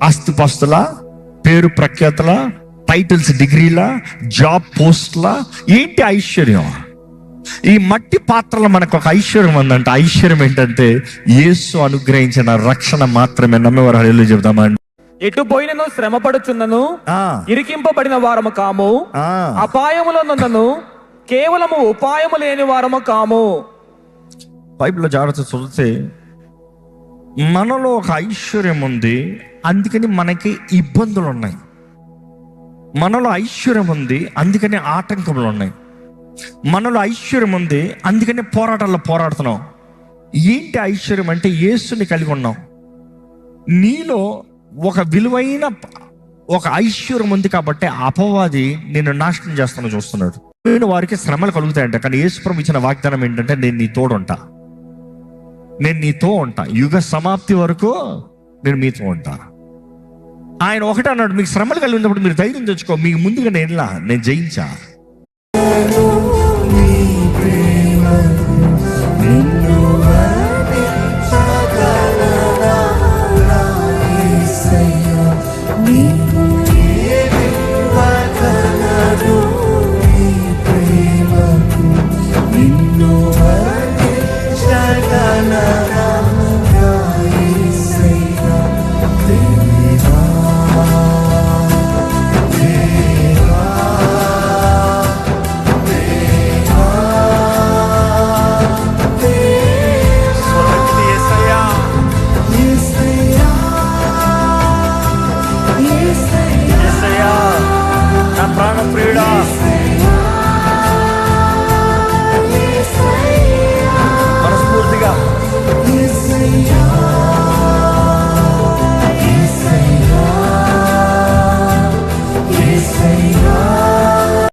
ఆస్తిపాస్తుల, పేరు ప్రఖ్యాతుల, టైటిల్స్, డిగ్రీల, జాబ్ పోస్ట్ల? ఏంటి ఐశ్వర్యం? ఈ మట్టి పాత్రలో మనకు ఒక ఐశ్వర్యం ఉందంట. ఐశ్వర్యం ఏంటంటే యేసు అనుగ్రహించిన రక్షణ మాత్రమే. నమ్మేవారు హల్లెలూయా చెబుదామండి. ఎటు పోయినను శ్రమ పడుచున్నను, ఇరికింపబడిన వారము కాము, అపాయములనున్నను కేవలము ఉపాయము లేని వారము కాము. బైబిల్లో జాగ్రత్త చదివితే మనలో ఒక ఐశ్వర్యం ఉంది, అందుకని మనకి ఇబ్బందులు ఉన్నాయి. మనలో ఐశ్వర్యం ఉంది, అందుకని ఆటంకములు ఉన్నాయి. మనలో ఐశ్వర్యం ఉంది, అందుకని పోరాటాల్లో పోరాడుతున్నాం. ఏంటి ఐశ్వర్యం అంటే యేసుని కలిగి ఉన్నాం. నీలో ఒక విలువైన ఒక ఐశ్వర్యం ఉంది కాబట్టి అపవాది నిన్ను నాశనం చేస్తాను చూస్తున్నాడు. నేను వారికి శ్రమలు కలుగుతాయంట, కానీ యేసు ప్రభు ఇచ్చిన వాగ్దానం ఏంటంటే నేను నీ తోడుంటా, నేను నీతో ఉంటా, యుగ సమాప్తి వరకు నేను మీతో ఉంటా. ఆయన ఒకటే అన్నాడు, మీకు శ్రమలు కలిగినప్పుడు మీరు ధైర్యం తెచ్చుకో, మీకు ముందుగా నేను జయించా. మనస్ఫూర్తిగా Yes,